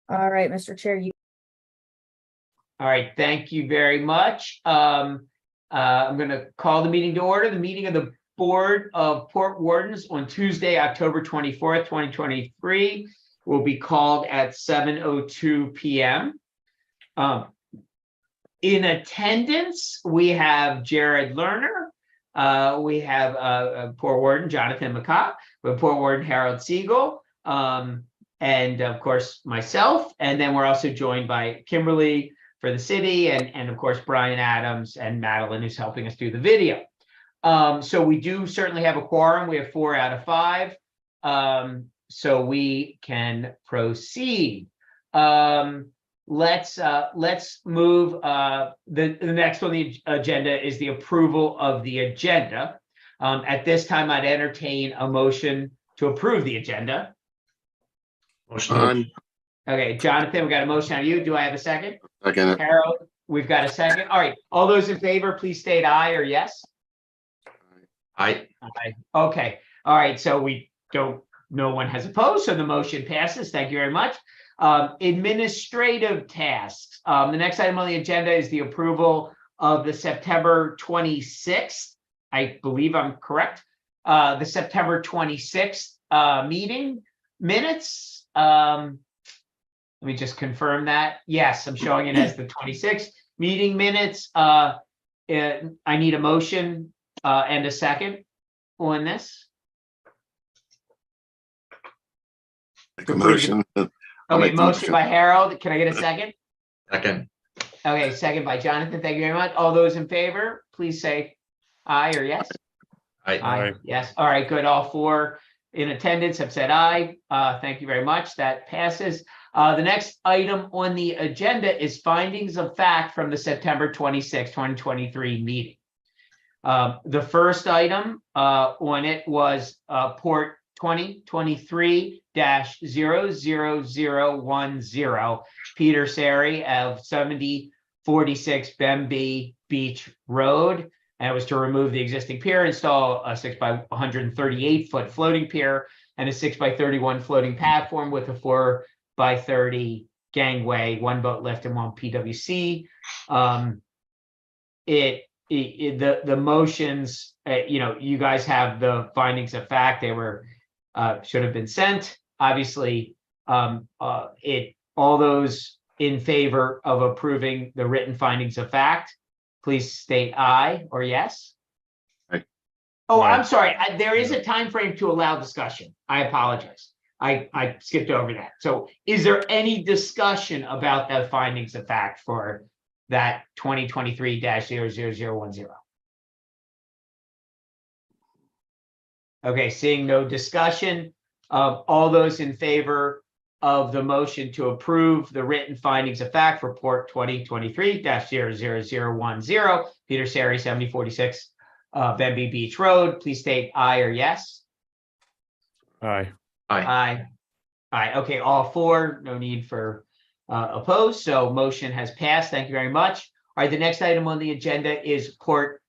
All right, Mr. Chair, you. All right, thank you very much. I'm going to call the meeting to order. The meeting of the Board of Port Wardens on Tuesday, October 24th, 2023 will be called at 7:02 p.m. In attendance, we have Jared Lerner. We have Port Warden Jonathan McCott. We have Port Warden Harold Siegel. And of course, myself. And then we're also joined by Kimberly for the city, and of course, Brian Adams and Madeline, who's helping us do the video. So we do certainly have a quorum. We have 4 out of 5. So we can proceed. Let's move. The next on the agenda is the approval of the agenda. At this time, I'd entertain a motion to approve the agenda. Motion. Okay, Jonathan, we got a motion on you. Do I have a second? Second. Harold, we've got a second. All right, all those in favor, please state aye or yes. Aye. Aye. Okay. All right. So no one has opposed. So the motion passes. Thank you very much. Administrative tasks. The next item on the agenda is the approval of the September 26th. I believe I'm correct. The September 26th meeting minutes. Let me just confirm that. Yes, I'm showing it as the 26th meeting minutes. I need a motion and a second on this. Make a motion. Okay, motion by Harold. Can I get a second? Second. Okay, second by Jonathan. Thank you very much. All those in favor, please say aye or yes. Aye. Yes. All right, good. All 4 in attendance have said aye. Thank you very much. That passes. The next item on the agenda is findings of fact from the September 26, 2023 meeting. The first item on it was Port 2023-00010, Peter Sari of 7046 Bemby Beach Road. And it was to remove the existing pier, install a 6 by 138 foot floating pier and a 6 by 31 floating platform with a 4 by 30 gangway, 1 boat lift and 1 PWC. The motions, you guys have the findings of fact. They were should have been sent. Obviously, all those in favor of approving the written findings of fact, please state aye or yes. Aye. Oh, Aye. I'm sorry. There is a time frame to allow discussion. I apologize. I skipped over that. So is there any discussion about the findings of fact for that 2023-00010? Okay, seeing no discussion, all those in favor of the motion to approve the written findings of fact for Port 2023-00010, Peter Sari, 7046 Bemby Beach Road, please state aye or yes. Aye. Aye. Aye. Okay, all 4, no need for opposed. So motion has passed. Thank you very much. All right, the next item on the agenda is Port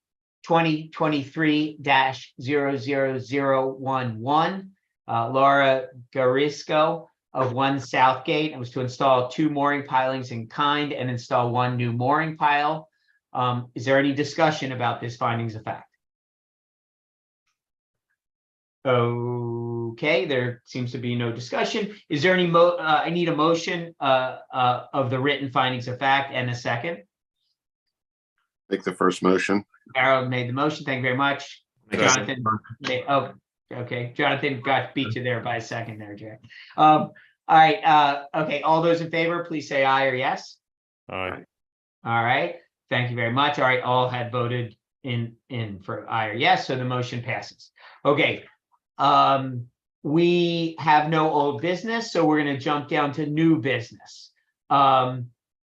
2023-00011, Laura Garisco of 1 Southgate. It was to install 2 mooring pilings in kind and install 1 new mooring pile. Is there any discussion about this findings of fact? Okay, there seems to be no discussion. Is there any I need a motion of the written findings of fact and a second. Make the first motion. Harold made the motion. Thank you very much. Jonathan made, okay. Jonathan beat you there by a second there, Jay. All right. Okay. All those in favor, please say aye or yes. Aye. All right. Thank you very much. All right. All had voted in for aye or yes, so the motion passes. Okay. We have no old business, so we're going to jump down to new business.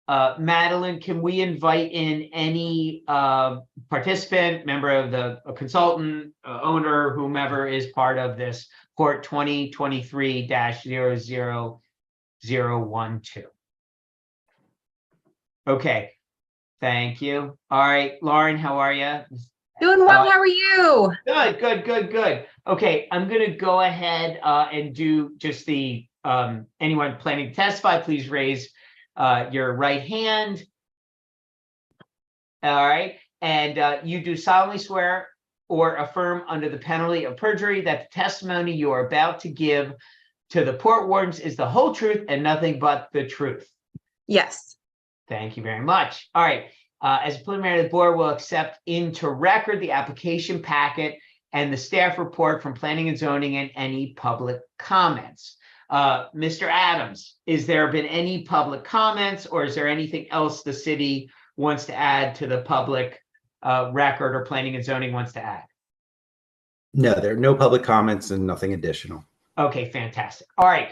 Madeline, can we invite in any participant, member of the consultant, owner, whomever is part of this Port 2023-00012? Okay, thank you. All right, Lauren, how are you? Doing well. How are you? Good. Okay, I'm going to go ahead and do just the anyone planning to testify, please raise your right hand. All right, and you do solemnly swear or affirm under the penalty of perjury that the testimony you are about to give to the Port Wardens is the whole truth and nothing but the truth. Yes. Thank you very much. All right, as a preliminary, the board will accept into record the application packet and the staff report from planning and zoning and any public comments. Mr. Adams, is there been any public comments, or is there anything else the city wants to add to the public record, or planning and zoning wants to add? No, there are no public comments and nothing additional. Okay, fantastic. All right.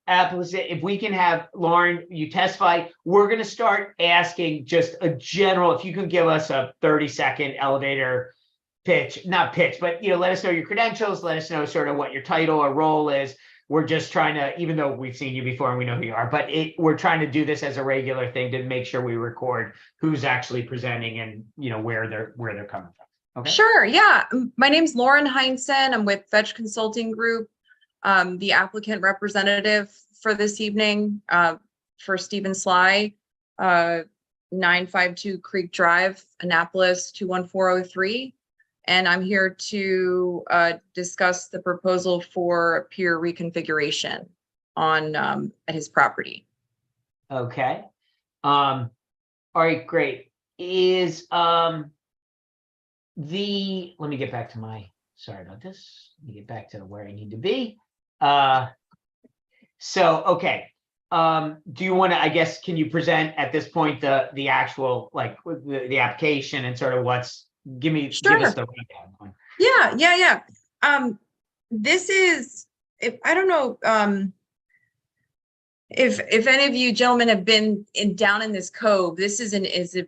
If we can have Lauren, you testify, we're going to start asking just a general, if you can give us a 30-second elevator pitch, not pitch, but let us know your credentials, let us know sort of what your title or role is. We're just trying to, even though we've seen you before and we know who you are, but we're trying to do this as a regular thing to make sure we record who's actually presenting and where they're coming from. Okay. Sure. Yeah. My name's Lauren Heinzen. I'm with Fetch Consulting Group, the applicant representative for this evening for Stephen Sly, 952 Creek Drive, Annapolis 21403. And I'm here to discuss the proposal for pier reconfiguration on at his property. Okay. All right, great. Is let me get back to sorry about this. Let me get back to where I need to be. Okay. Do you want to, I guess, can you present at this point the actual, like the application and sort of give us the rundown. Yeah. This is, I don't know if any of you gentlemen have been down in this cove. This is a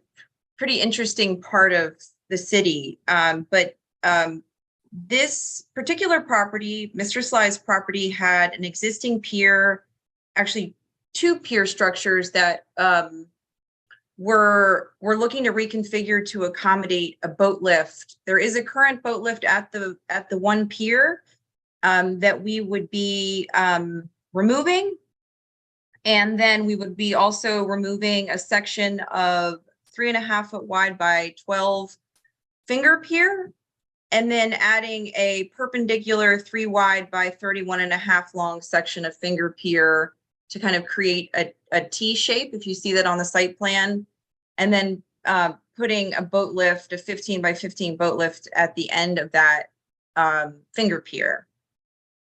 pretty interesting part of the city. But this particular property, Mr. Sly's property, had an existing pier, actually 2 pier structures that we're looking to reconfigure to accommodate a boat lift. There is a current boat lift at the one pier that we would be removing. And then we would be also removing a section of 3.5 foot wide by 12 finger pier, and then adding a perpendicular 3 wide by 31.5 long section of finger pier to kind of create a T shape, if you see that on the site plan, and then putting a boat lift, a 15 by 15 boat lift at the end of that finger pier,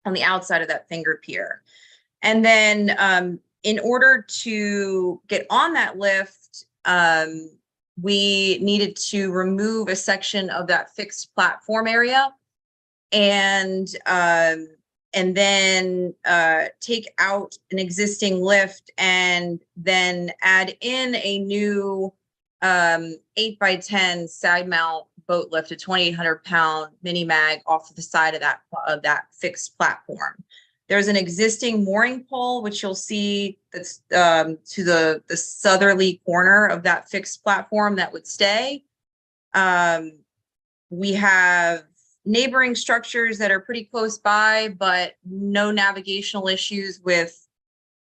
on the outside of that finger pier. And then in order to get on that lift, we needed to remove a section of that fixed platform area, and then take out an existing lift and then add in a new 8 by 10 side mount boat lift, a 2,800 pound mini mag off of the side of that fixed platform. There's an existing mooring pole, which you'll see that's to the southerly corner of that fixed platform that would stay. We have neighboring structures that are pretty close by, but no navigational issues with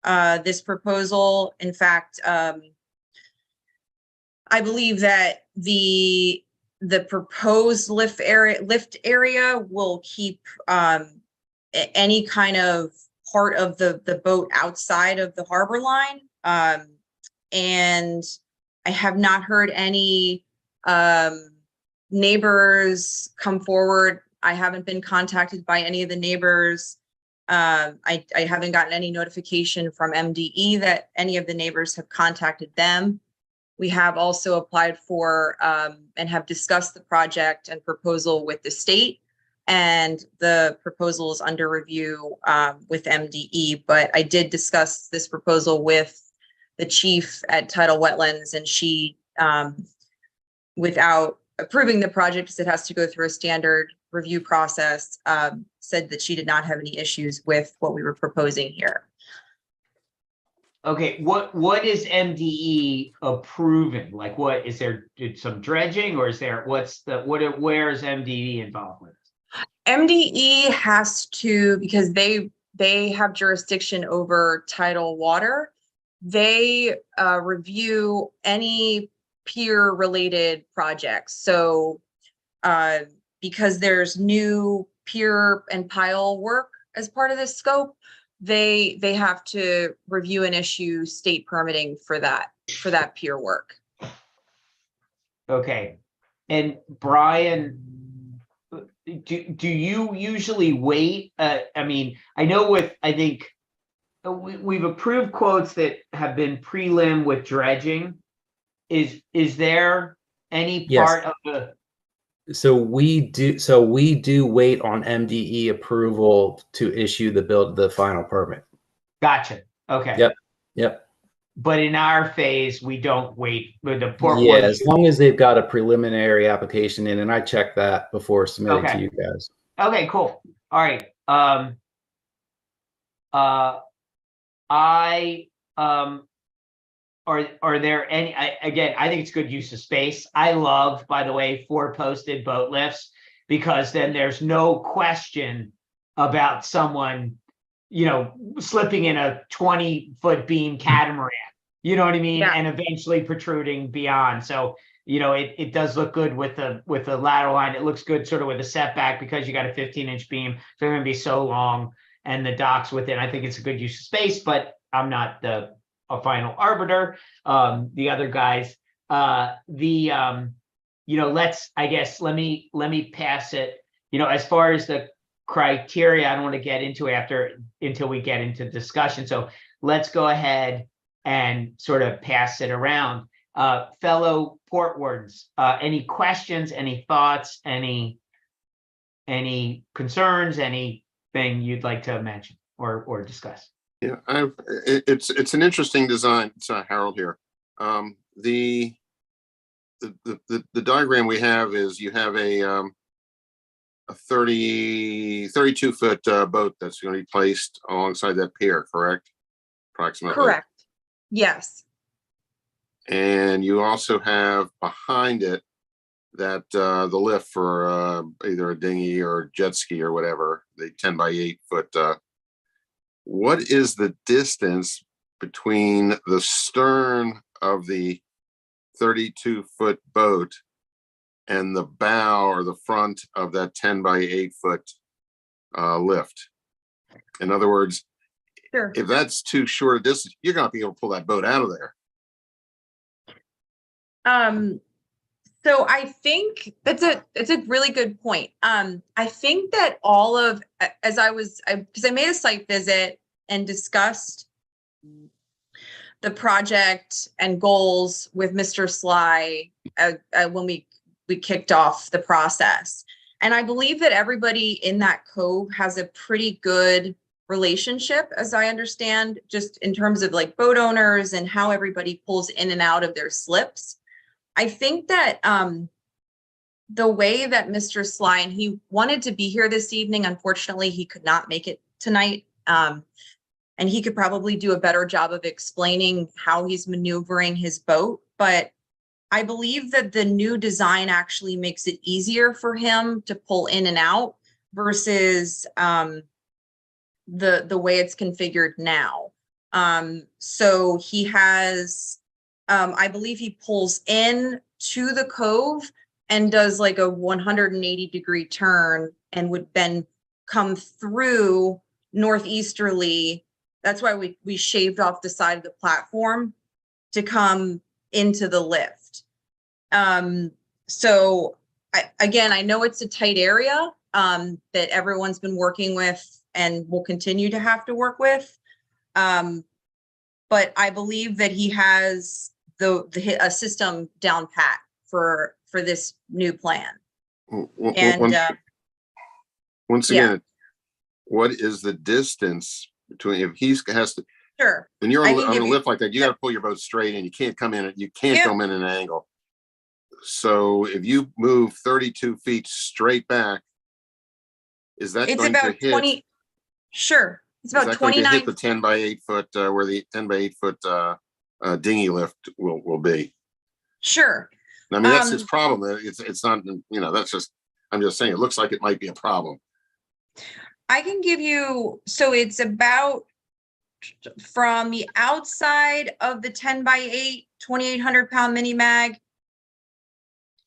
this proposal. In fact, I believe that the proposed lift area will keep any kind of part of the boat outside of the harbor line. And I have not heard any neighbors come forward. I haven't been contacted by any of the neighbors. I haven't gotten any notification from MDE that any of the neighbors have contacted them. We have also applied for and have discussed the project and proposal with the state, and the proposal is under review with MDE. But I did discuss this proposal with the chief at Tidal Wetlands, and she, without approving the project, because it has to go through a standard review process, said that she did not have any issues with what we were proposing here. Okay, what is MDE approving? Like, what is there some dredging, or is there where is MDE involved with? MDE has to, because they they have jurisdiction over tidal water. They review any pier related projects. So because there's new pier and pile work as part of this scope, they have to review and issue state permitting for that pier work. Okay. And Brian, do you usually wait? I mean, I know I think we've approved quotes that have been prelim with dredging. Is there any Yes. part of the, So we do wait on MDE approval to issue the final permit. gotcha. Okay. Yep. But in our phase, we don't wait with the Port Yeah, Ward. as long as they've got a preliminary application in, and I check that before submitting Okay. to you guys. Okay, cool. All right. Are there any, again, I think it's good use of space. I love, by the way, 4 posted boat lifts, because then there's no question about someone, slipping in a 20-foot beam catamaran, you know what I mean? Yeah. And eventually protruding beyond. So, it does look good with the lateral line. It looks good sort of with a setback because you got a 15-inch beam. So they're going to be so long, and the docks within. I think it's a good use of space, but I'm not a final arbiter. The other guys, let me pass it, as far as the criteria, I don't want to get into until we get into discussion. So let's go ahead and sort of pass it around. Fellow Port Wardens, any questions, any thoughts, any concerns, anything you'd like to mention or discuss? Yeah, it's an interesting design. It's Harold here. The diagram we have is you have a 32 foot boat that's going to be placed alongside that pier, correct? Approximately. Correct. Yes. And you also have behind it that the lift for either a dinghy or jet ski or whatever, the 10 by 8 foot. What is the distance between the stern of the 32 foot boat and the bow or the front of that 10 by 8 foot lift? In other words, Sure. if that's too short a distance, you're going to be able to pull that boat out of there. So I think it's a really good point. I think that all of, because I made a site visit and discussed the project and goals with Mr. Sly when we kicked off the process. And I believe that everybody in that cove has a pretty good relationship, as I understand, just in terms of like boat owners and how everybody pulls in and out of their slips. I think that the way that Mr. Sly, and he wanted to be here this evening, unfortunately, he could not make it tonight. And he could probably do a better job of explaining how he's maneuvering his boat. But I believe that the new design actually makes it easier for him to pull in and out versus the way it's configured now. So he has, I believe he pulls in to the cove and does like a 180-degree turn and would then come through northeasterly. That's why we shaved off the side of the platform to come into the lift. So I know it's a tight area that everyone's been working with and will continue to have to work with. But I believe that he has a system down pat for this new plan. And once again, what is the distance between, if he has to, sure, when you're on a you, lift like that, you got to pull your boat straight in. You can't come in, you can't come in an angle. So if you move 32 feet straight back, is that it's going about to hit 20? Sure, it's about is that going 29. to hit the 10 by 8 foot where the 10 by 8 foot dinghy lift will be? Sure. I mean, that's his problem. It's not, that's just, I'm just saying, it looks like it might be a problem. I can give you, so it's about from the outside of the 10x8, 2,800-pound mini mag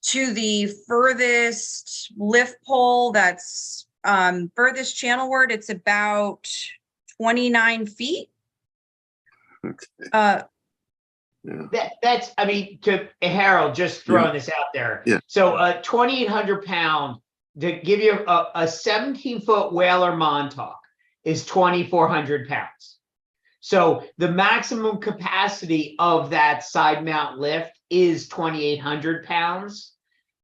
to the furthest lift pole that's furthest channelward, it's about 29 feet. Okay. Yeah. That's, I mean, to Harold, just throwing this out there. Yeah. So 2,800 pound, to give you a 17-foot Whaler Montauk is 2,400 pounds. So the maximum capacity of that side mount lift is 2,800 pounds.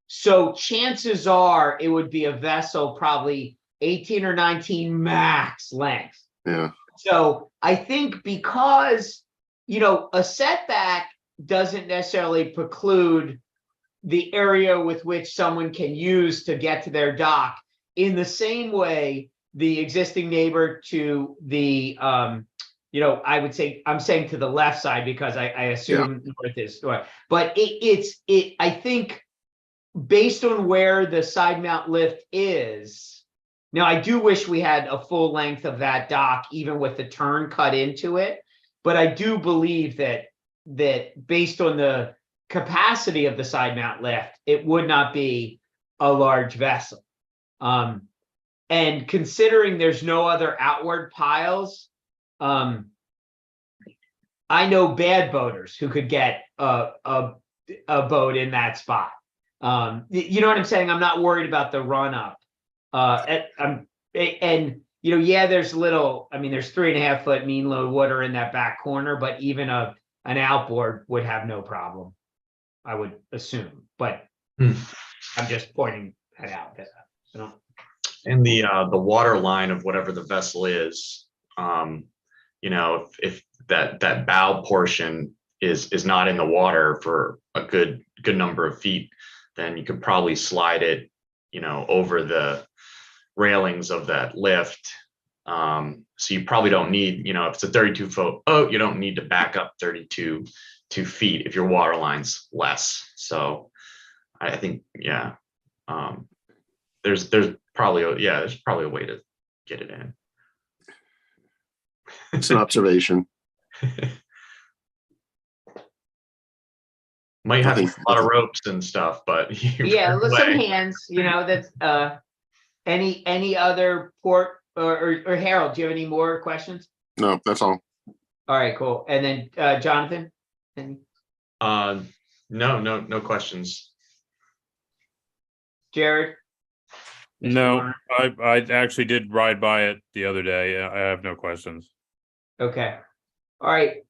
So chances are it would be a vessel probably 18 or 19 max length. Yeah. So I think because, you know, a setback doesn't necessarily preclude the area with which someone can use to get to their dock. In the same way, the existing neighbor to the, you know, I would say, I'm saying to the left side because I assume north is, but I think based on where the side mount lift is, now I do wish we had a full length of that dock, even with the turn cut into it. But I do believe that based on the capacity of the side mount lift, it would not be a large vessel. And considering there's no other outward piles, I know bad boaters who could get a boat in that spot. You know what I'm saying? I'm not worried about the run up. And you know, yeah, there's little, I mean, there's 3.5 foot mean load water in that back corner, but even an outboard would have no problem, I would assume. But I'm just pointing that out. And the water line of whatever the vessel is, you know, if that bow portion is not in the water for a good number of feet, then you could probably slide it, you know, over the railings of that lift. So you probably don't need, you know, if it's a 32-foot boat, you don't need to back up 32 feet if your water line's less. So I think, yeah, there's probably a way to get it in. It's an observation. Might have Nothing- a lot of ropes and stuff, but Yeah, some hands, you know, that's any other port or Harold, do you have any more questions? No, that's all. All right, cool. And then Jonathan? No questions. Jared? Mr. No, Warner? I actually did ride by it the other day. I have no questions. Okay. All right.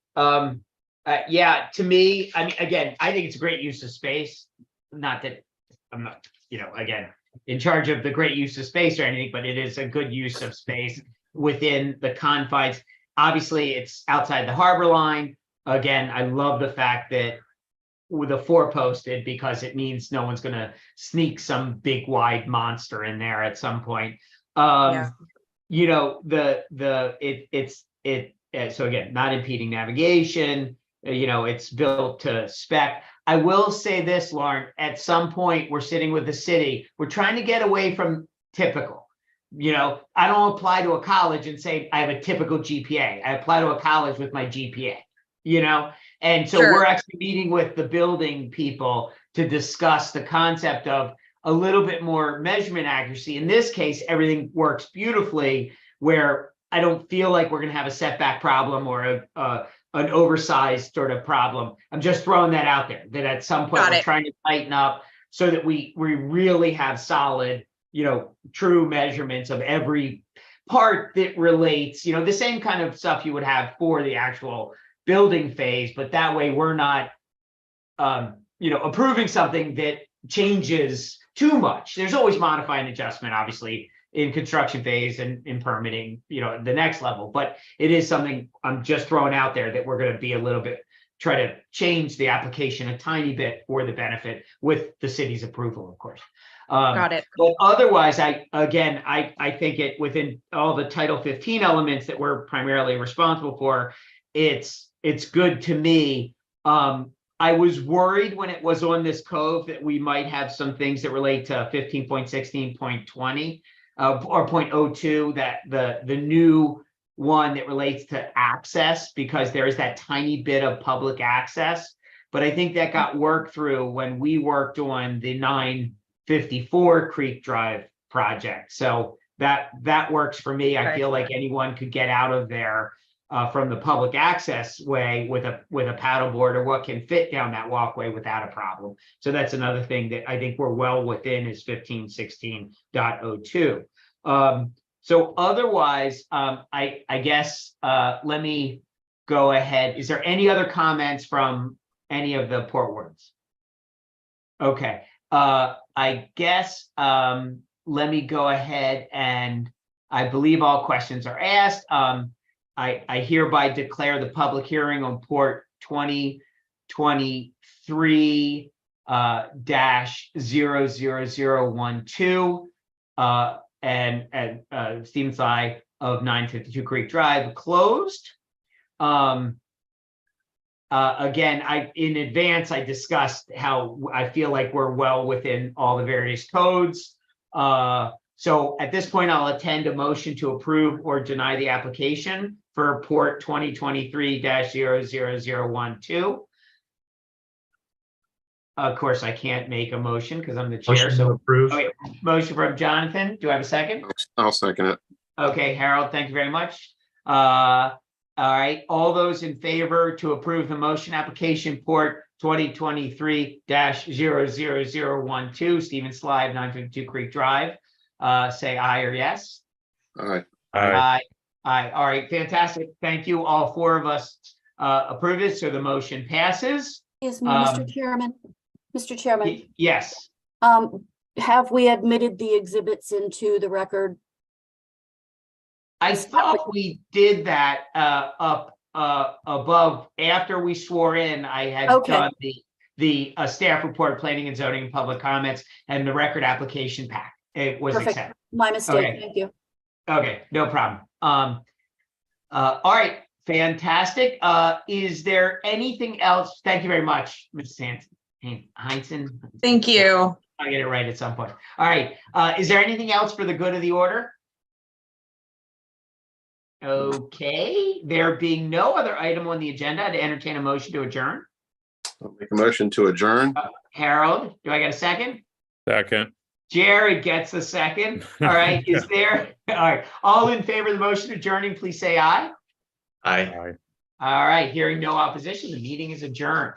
Yeah, to me, I mean, again, I think it's a great use of space. Not that I'm not, you know, again, in charge of the great use of space or anything, but it is a good use of space within the confines. Obviously, it's outside the harbor line. Again, I love the fact that with a 4-posted, because it means no one's going to sneak some big wide monster in there at some point. Yeah. You know, so again, not impeding navigation. You know, it's built to spec. I will say this, Lauren, at some point we're sitting with the city. We're trying to get away from typical. You know, I don't apply to a college and say I have a typical GPA. I apply to a college with my GPA, you know? And so Sure. We're actually meeting with the building people to discuss the concept of a little bit more measurement accuracy. In this case, everything works beautifully where I don't feel like we're going to have a setback problem or an oversized sort of problem. I'm just throwing that out there, that at some point we're trying to tighten up so that we really have solid, you know, true measurements of every part that relates, you know, the same kind of stuff you would have for the actual building phase, but that way we're not, you know, approving something that changes too much. There's always modify and adjustment, obviously, in construction phase and in permitting, you know, the next level, but it is something I'm just throwing out there that we're going to be a little bit, try to change the application a tiny bit for the benefit with the city's approval, of course. Got it. But otherwise, I think it within all the Title 15 elements that we're primarily responsible for, it's good to me. I was worried when it was on this cove that we might have some things that relate to 15.16.20. or 0.02, that the new one that relates to access, because there is that tiny bit of public access. But I think that got worked through when we worked on the 954 Creek Drive project. So that works for me. I Okay. feel like anyone could get out of there from the public access way with a paddleboard or what can fit down that walkway without a problem. So that's another thing that I think we're well within is 1516.02. So otherwise, I guess let me go ahead. Is there any other comments from any of the port wardens? Okay, I guess let me go ahead, and I believe all questions are asked. I hereby declare the public hearing on port 2023 -00012 and Stevens Eye of 952 Creek Drive closed. Again, in advance, I discussed how I feel like we're well within all the various codes. So at this point, I'll attend a motion to approve or deny the application for port 2023-00012. Of course, I can't make a motion because I'm the chair. Motion to So approve. okay, motion from Jonathan. Do I have a second? I'll second it. Okay, Harold, thank you very much. All right, all those in favor to approve the motion application port 2023-00012, Stephen Slive, 952 Creek Drive, say aye or yes. All right. Aye. Aye. All right, fantastic. Thank you. All four of us approve it, so the motion passes. Excuse me, Mr. Chairman. Mr. Chairman, Yes. have we admitted the exhibits into the record? I thought we did that up above after we swore in. I had Okay. done the staff report, planning and zoning, and public comments, and the record application pack. It was Perfect. accepted. My mistake. Okay. Thank you. Okay, no problem. All right, fantastic. Is there anything else? Thank you very much, Mrs. Heinzen. Thank you. I'll get it right at some point. All right. Is there anything else for the good of the order? Okay, there being no other item on the agenda, to entertain a motion to adjourn. I'll make a motion to adjourn. Harold, do I get a second? Second. Jared gets a second. All right, is there, all right, all in favor of the motion adjourning, please say aye. Aye. Aye. All right, hearing no opposition, the meeting is adjourned.